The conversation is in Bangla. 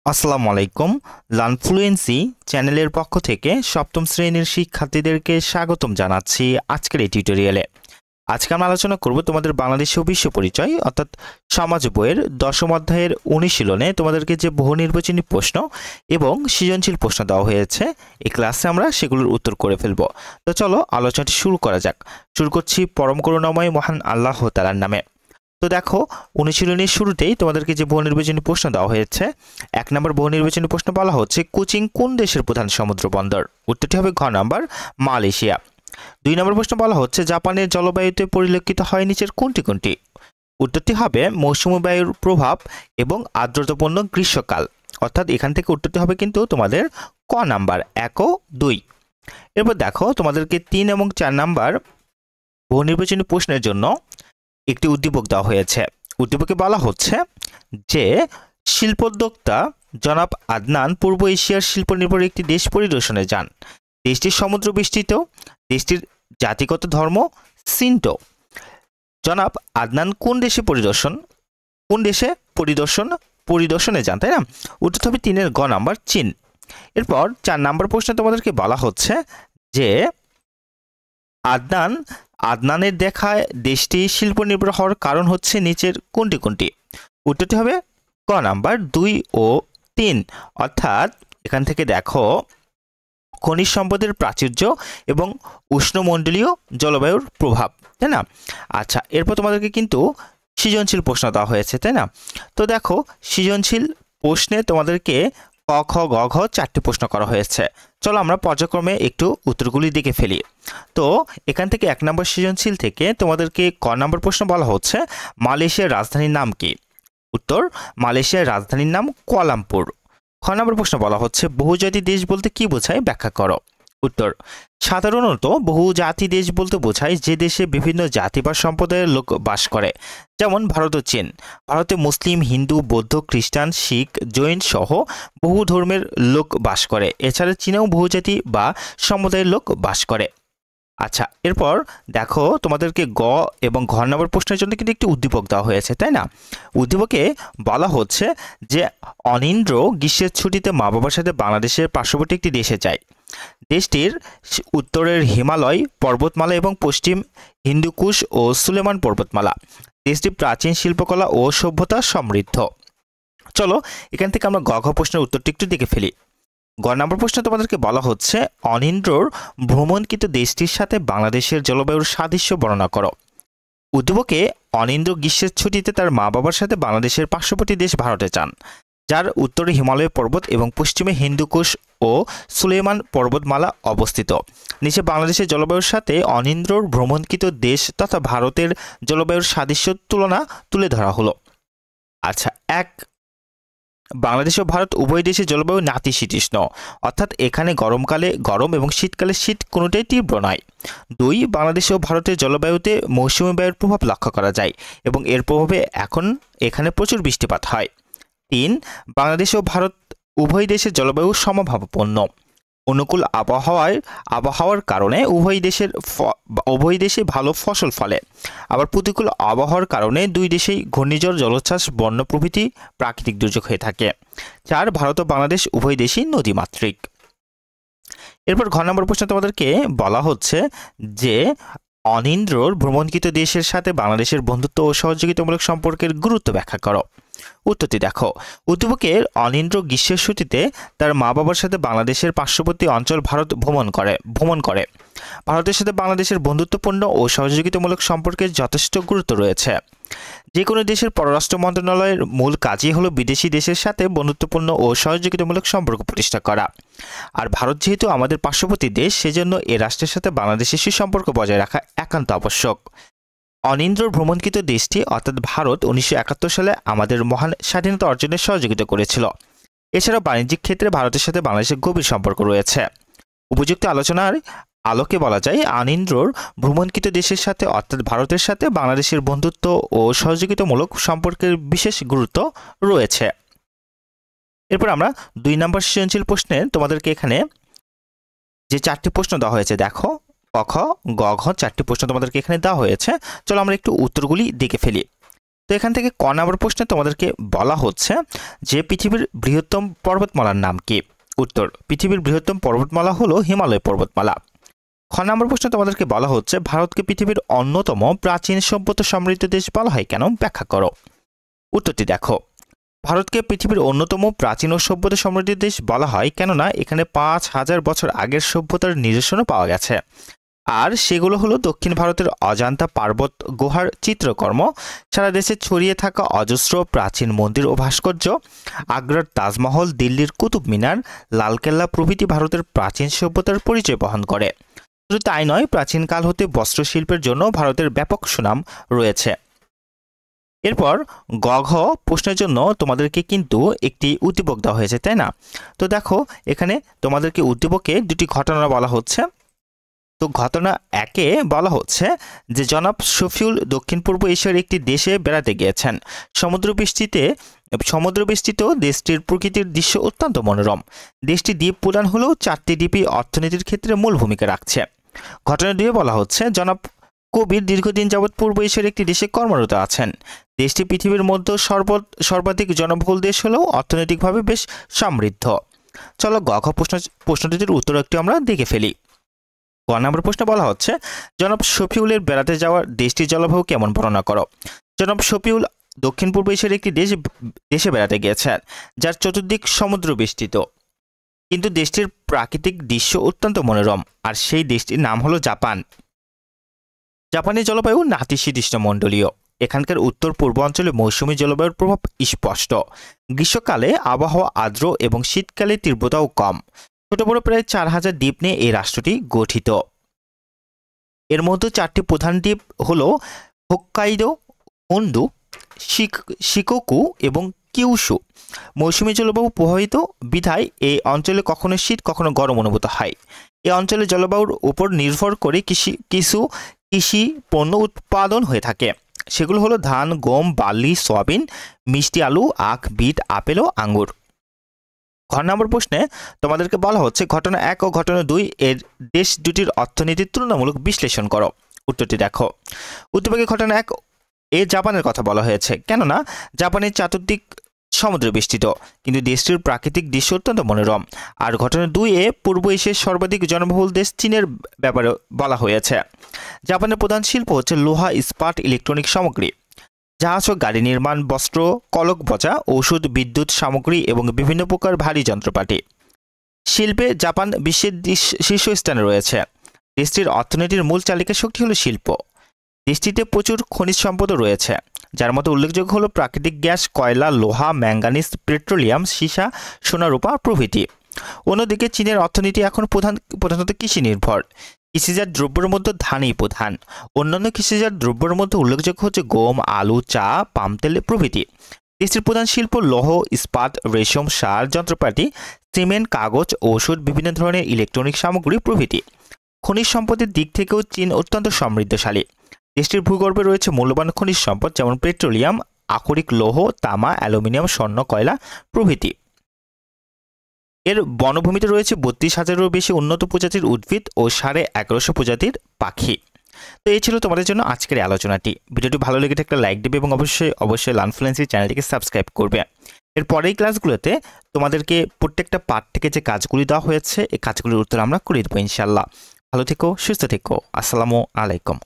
আসসালামু আলাইকুম। লার্নফ্লুয়েন্সি চ্যানেলের পক্ষ থেকে সপ্তম শ্রেণীর শিক্ষার্থীদেরকে স্বাগতম জানাচ্ছি আজকের এই টিউটোরিয়ালে। আজকে আমরা আলোচনা করব তোমাদের বাংলাদেশীয় বিশ্ব পরিচয় অর্থাৎ সমাজ বইয়ের 10ম অধ্যায়ের অনুশীলনে তোমাদেরকে যে বহু নির্বাচনী প্রশ্ন এবং সৃজনশীল প্রশ্ন দেওয়া হয়েছে, এই ক্লাসে আমরা সেগুলোর উত্তর করে ফেলব। তো চলো আলোচনাটি শুরু করা যাক। শুরু করছি পরম করুণাময় মহান আল্লাহ তাআলার নামে। তো দেখো, অনুশীলনের শুরুতেই তোমাদেরকে যে বহু নির্বাচনী প্রশ্ন দেওয়া হয়েছে, 1 নম্বর বহু নির্বাচনী প্রশ্ন বলা হচ্ছে কোচিং কোন দেশের প্রধান সমুদ্র বন্দর? উত্তরটি হবে ঘ নম্বর মালয়েশিয়া। 2 নম্বর প্রশ্ন বলা হচ্ছে জাপানের জলবায়ুতে পরিলক্ষিত হয় নিচের কোনটি কোনটি? উত্তরটি হবে মৌসুমী বায়ুর প্রভাব এবং আর্দ্রতাপূর্ণ গ্রীষ্মকাল। অর্থাৎ এখান থেকে উত্তরটি হবে কিন্তু তোমাদের ক নাম্বার 1 ও 2। এরপর দেখো, তোমাদেরকে 3 এবং 4 নাম্বার বহু নির্বাচনী প্রশ্নের জন্য একটি উদ্দীপক দেওয়া হয়েছে। উদ্দীপকে বলা হচ্ছে যে শিল্পোদ্যোক্তা জনাব আদনান পূর্ব এশিয়ার শিল্প নির্ভর একটি দেশ পরিদর্শনে যান। দেশটির সমুদ্র বেষ্টিত, দেশটির জাতিগত ধর্ম সিন্টো। জনাব আদনান কোন দেশে পরিদর্শনে যান, তাই না? উত্তর হবে 3 গ নাম্বার চীন। এরপর 4 নাম্বার প্রশ্নে তোমাদেরকে বলা হচ্ছে যে আদনানের দেখায় দেশটি শিল্প নির্ভর হওয়ার কারণ হচ্ছে নিচের কোনটি কোনটি? উত্তরটি হবে ক নাম্বার 2 ও 3। অর্থাৎ এখান থেকে দেখো, খনিজ সম্পদের প্রাচুর্য এবং উষ্ণমণ্ডলীয় জলবায়ুর প্রভাব, তাই না? আচ্ছা, এরপর তোমাদেরকে কিন্তু সৃজনশীল প্রশ্ন দেওয়া হয়েছে, তাই না? তো দেখো, সৃজনশীল প্রশ্নে তোমাদেরকে ক খ গ ঘ 4টি প্রশ্ন করা হয়েছে। চলো আমরা পর্যায়ক্রমে একটু উত্তরগুলি দেখে ফেলি। তো এখান থেকে 1 নম্বর সৃজনশীল থেকে তোমাদেরকে ক নম্বর প্রশ্ন বলা হচ্ছে মালয়েশিয়ার রাজধানীর নাম কি? উত্তর মালয়েশিয়ার রাজধানীর নাম কুয়ালালামপুর। খ নম্বর প্রশ্ন বলা হচ্ছে বহুজাতি দেশ বলতে কি বোঝায়, ব্যাখ্যা করো। উত্তর সাধারণত বহুজাতি দেশ বলতে বোঝায় যে দেশে বিভিন্ন জাতি বা সম্প্রদায়ের লোক বাস করে, যেমন ভারত ও চীন। ভারতে মুসলিম, হিন্দু, বৌদ্ধ, খ্রিস্টান, শিখ, জৈন সহ বহু ধর্মের লোক বাস করে। এছাড়া চীনেও বহুজাতি বা সম্প্রদায়ের লোক বাস করে। আচ্ছা, এরপর দেখো, তোমাদেরকে গ এবং ঘ নম্বর প্রশ্নের জন্য কিন্তু একটি উদ্দীপক দেওয়া হয়েছে, তাই না? উদ্দীপকে বলা হচ্ছে যে অনিন্দ্র গ্রীষ্মের ছুটিতে মা বাবার সাথে বাংলাদেশের পার্শ্ববর্তী একটি দেশে যায়। দেশটির উত্তরের হিমালয় পর্বতমালা এবং পশ্চিম হিন্দুকুশ ও সুলেমান পর্বতমালা। দেশটি প্রাচীন শিল্পকলা ও সভ্যতা সমৃদ্ধ। চলো এখান থেকে আমরা গ ঘ প্রশ্নের উত্তরটি একটু দেখে ফেলি। গ নম্বর প্রশ্ন তোমাদেরকে বলা হচ্ছে অনিন্দ্রর ভ্রমণকৃত দেশটির সাথে বাংলাদেশের জলবায়ুর সাদৃশ্য বর্ণনা করো। উদ্দীপকে অনিন্দ্র গ্রীষ্মের ছুটিতে তার মা বাবার সাথে বাংলাদেশের পার্শ্ববর্তী দেশ ভারতে যান, যার উত্তরে হিমালয় পর্বত এবং পশ্চিমে হিন্দুকুশ ও সুলেমান পর্বতমালা অবস্থিত। নিচে বাংলাদেশের জলবায়ুর সাথে অনিন্দ্রর ভ্রমণকৃত দেশ তথা ভারতের জলবায়ুর সাদৃশ্য তুলনা তুলে ধরা হলো। আচ্ছা, 1, বাংলাদেশ ও ভারত উভয় দেশের জলবায়ু নাতিশীতোষ্ণ, অর্থাৎ এখানে গরমকালে গরম এবং শীতকালে শীত কোনোটাই তীব্র নয়। 2, বাংলাদেশ ও ভারতের জলবায়ুতে মৌসুমী বায়ুর প্রভাব লক্ষ্য করা যায় এবং এর প্রভাবে এখানে প্রচুর বৃষ্টিপাত হয়। 3, বাংলাদেশ ও ভারত উভয় দেশের জলবায়ু সমভাবাপন্ন। অনুকূল আবহাওয়ার কারণে উভয় দেশে ভালো ফসল ফলে। আবার প্রতিকূল আবহাওয়ার কারণে দুই দেশেই ঘূর্ণিঝড়, জলোচ্ছ্বাস, বন্যা প্রভৃতি প্রাকৃতিক দুর্যোগ হয়ে থাকে। 4, ভারত ও বাংলাদেশ উভয় দেশই নদীমাতৃক। এরপর ঘ নম্বর প্রশ্ন তোমাদেরকে বলা হচ্ছে যে অনিন্দ্রর ভ্রমণকৃত দেশের সাথে বাংলাদেশের বন্ধুত্ব ও সহযোগিতামূলক সম্পর্কের গুরুত্ব ব্যাখ্যা করো। উত্তরটি দেখো, উদ্দীপকের অনিন্দ্র গ্রীষ্মের ছুটিতে তার মা বাবার সাথে বাংলাদেশের পার্শ্ববর্তী অঞ্চল ভারত ভ্রমণ করে। ভারতের সাথে বাংলাদেশের বন্ধুত্বপূর্ণ ও সহযোগিতামূলক সম্পর্কের যথেষ্ট গুরুত্ব রয়েছে। যে কোনো দেশের পররাষ্ট্র মন্ত্রণালয়ের মূল কাজই হলো বিদেশি দেশের সাথে বন্ধুত্বপূর্ণ ও সহযোগিতামূলক সম্পর্ক প্রতিষ্ঠা করা। আর ভারত যেহেতু আমাদের পার্শ্ববর্তী দেশ, সেজন্য এ রাষ্ট্রের সাথে বাংলাদেশের সুসম্পর্ক বজায় রাখা একান্ত আবশ্যক। অনিন্দ্রর ভ্রমণকৃত দেশটি অর্থাৎ ভারত 1971 সালে আমাদের মহান স্বাধীনতা অর্জনে সহযোগিতা করেছিল। এছাড়াও বাণিজ্যিক ক্ষেত্রে ভারতের সাথে বাংলাদেশের গভীর সম্পর্ক রয়েছে। উপযুক্ত আলোচনার আলোকে বলা যায় অনিন্দ্রর ভ্রমণকৃত দেশের সাথে অর্থাৎ ভারতের সাথে বাংলাদেশের বন্ধুত্ব ও সহযোগিতামূলক সম্পর্কের বিশেষ গুরুত্ব রয়েছে। এরপর আমরা 2 নম্বর সৃজনশীল প্রশ্নে তোমাদেরকে এখানে যে 4টি প্রশ্ন দেওয়া হয়েছে, দেখো ক খ গ ঘ 4টি প্রশ্ন তোমাদেরকে এখানে দেওয়া হয়েছে। চলো আমরা একটু উত্তরগুলি দেখে ফেলি। তো এখান থেকে ক নম্বর প্রশ্নে তোমাদেরকে বলা হচ্ছে যে পৃথিবীর বৃহত্তম পর্বতমালার নাম কি? উত্তর, পৃথিবীর বৃহত্তম পর্বতমালা হলো হিমালয় পর্বতমালা। খ নম্বর প্রশ্নে তোমাদেরকে বলা হচ্ছে ভারতকে পৃথিবীর অন্যতম প্রাচীন সভ্যতা সমৃদ্ধ দেশ বলা হয় কেন? ব্যাখ্যা করো। উত্তরটি দেখো, ভারতকে পৃথিবীর অন্যতম প্রাচীন ও সভ্যতা সমৃদ্ধ দেশ বলা হয় কেননা এখানে ৫,০০০ বছর আগের সভ্যতার নিদর্শনও পাওয়া গেছে। আর সেগুলো হলো দক্ষিণ ভারতের অজান্তা পার্বত গুহার চিত্রকর্ম, সারা দেশে ছড়িয়ে থাকা অজস্র প্রাচীন মন্দির ও ভাস্কর্য, আগ্রার তাজমহল, দিল্লির কুতুব মিনার, লালকেল্লা প্রভৃতি ভারতের প্রাচীন সভ্যতার পরিচয় বহন করে। শুধু তাই নয়, প্রাচীনকাল হতে বস্ত্রশিল্পের জন্য ভারতের ব্যাপক সুনাম রয়েছে। এরপর গ ঘ প্রশ্নের জন্য তোমাদেরকে কিন্তু একটি উদ্দীপক দেওয়া হয়েছে, তাই না? তো দেখো, এখানে তোমাদেরকে উদ্দীপকে দুটি ঘটনা বলা হচ্ছে। তো ঘটনা একে বলা হচ্ছে যে জনাব শফিউল দক্ষিণ পূর্ব এশিয়ার একটি দেশে বেড়াতে গিয়েছেন। সমুদ্রবেষ্টিত দেশটির প্রকৃতির দৃশ্য অত্যন্ত মনোরম। দেশটি দ্বীপ প্রধান হলেও ৪টি দ্বীপই অর্থনীতির ক্ষেত্রে মূল ভূমিকা রাখছে। ঘটনা দুয়ে বলা হচ্ছে জনাব কবির দীর্ঘদিন যাবৎ পূর্ব এশিয়ার একটি দেশে কর্মরত আছেন। দেশটি পৃথিবীর মধ্যে সর্বাধিক জনবহুল দেশ হলেও অর্থনৈতিকভাবে বেশ সমৃদ্ধ। চলো গ ঘ প্রশ্নটির উত্তর একটু আমরা দেখে ফেলি। ক নম্বর প্রশ্নে বলা হচ্ছে জনাব শফিউলের বেড়াতে যাওয়ার দেশটির জলবায়ু কেমন বর্ণনা করো। জনাব শফিউল দক্ষিণ পূর্ব এশিয়ার একটি দেশে বেড়াতে গিয়েছেন যার চতুর্দিক সমুদ্র বেষ্টিত, কিন্তু দেশটির প্রাকৃতিক দৃশ্য অত্যন্ত মনোরম। আর সেই দেশটির নাম হলো জাপান। জাপানের জলবায়ু নাতিশীতোষ্ণমণ্ডলীয়। এখানকার উত্তর পূর্ব অঞ্চলে মৌসুমী জলবায়ুর প্রভাব স্পষ্ট। গ্রীষ্মকালে আবহাওয়া আর্দ্র এবং শীতকালে তীব্রতাও কম। ছোট বড় প্রায় ৪,০০০ দ্বীপ নিয়ে এই রাষ্ট্রটি গঠিত। এর মধ্যে ৪টি প্রধান দ্বীপ হল হোক্কাইদো, হনডু, শিকোকু এবং কিউশু। মৌসুমী জলবায়ু প্রভাবিত বিধায় এই অঞ্চলে কখনো শীত কখনো গরম অনুভূত হয়। এই অঞ্চলে জলবায়ুর উপর নির্ভর করে কিছু কৃষি পণ্য উৎপাদন হয়ে থাকে। সেগুলো হলো ধান, গম, বার্লি, সয়াবিন, মিষ্টি আলু, আখ, বিট, আপেল ও আঙ্গুর। ঘ নম্বর প্রশ্নে তোমাদেরকে বলা হচ্ছে ঘটনা ১ ও ঘটনা ২ এর দেশ দুটির অর্থনীতির তুলনামূলক বিশ্লেষণ করো। উত্তরটি দেখো, উদ্দীপকে ঘটনা ১ এ জাপানের কথা বলা হয়েছে, কেননা জাপানের চতুর্দিক সমুদ্র বেষ্টিত, কিন্তু দেশটির প্রাকৃতিক দৃশ্য অত্যন্ত মনোরম। আর ঘটনা ২ এ পূর্ব এশিয়ার সর্বাধিক জনবহুল দেশ চীনের ব্যাপারে বলা হয়েছে। জাপানের প্রধান শিল্প হচ্ছে লোহা, ইস্পাত, ইলেকট্রনিক সামগ্রী, জাহাজ ও গাড়ি নির্মাণ, বস্ত্র, কলক বচা, ঔষধ, বিদ্যুৎ সামগ্রী এবং বিভিন্ন প্রকার ভারী যন্ত্রপাতি। শিল্পে জাপান বিশ্বের শীর্ষস্থানে রয়েছে। দেশটির অর্থনীতির মূল চালিকা শক্তি হল শিল্প। দেশটিতে প্রচুর খনিজ সম্পদও রয়েছে, যার মধ্যে উল্লেখযোগ্য হল প্রাকৃতিক গ্যাস, কয়লা, লোহা, ম্যাঙ্গানিজ, পেট্রোলিয়াম, সীসা, সোনা, রূপা প্রভৃতি। অন্যদিকে চীনের অর্থনীতি এখন প্রধানত কৃষি নির্ভর। কৃষিজাত দ্রব্যের মধ্যে ধানই প্রধান। অন্যান্য কৃষিজাত দ্রব্যের মধ্যে উল্লেখযোগ্য হচ্ছে গম, আলু, চা, পাম তেল প্রভৃতি। দেশটির প্রধান শিল্প লৌহ, ইস্পাত, রেশম, সার, যন্ত্রপাতি, সিমেন্ট, কাগজ, ঔষধ, বিভিন্ন ধরনের ইলেকট্রনিক সামগ্রী প্রভৃতি। খনিজ সম্পদের দিক থেকেও চীন অত্যন্ত সমৃদ্ধশালী। দেশটির ভূগর্ভে রয়েছে মূল্যবান খনিজ সম্পদ যেমন পেট্রোলিয়াম, আকরিক লৌহ, তামা, অ্যালুমিনিয়াম, স্বর্ণ, কয়লা প্রভৃতি। এর বনভূমিতে রয়েছে ৩২,০০০-এরও বেশি উন্নত প্রজাতির উদ্ভিদ ও ১১৫০ প্রজাতির পাখি। তো এই ছিল তোমাদের জন্য আজকের আলোচনাটি। ভিডিওটি ভালো লেগে থাকলে লাইক দেবে এবং অবশ্যই লার্ন ফ্লুয়েন্সি চ্যানেলটিকে সাবস্ক্রাইব করবে। এর পরের ক্লাসগুলোতে তোমাদেরকে প্রত্যেকটা পার্ট থেকে যে কাজগুলি দেওয়া হয়েছে এই কাজগুলির উত্তর আমরা করে দেবো ইনশাল্লাহ। ভালো থেকো, সুস্থ থেকো। আসসালামু আলাইকুম।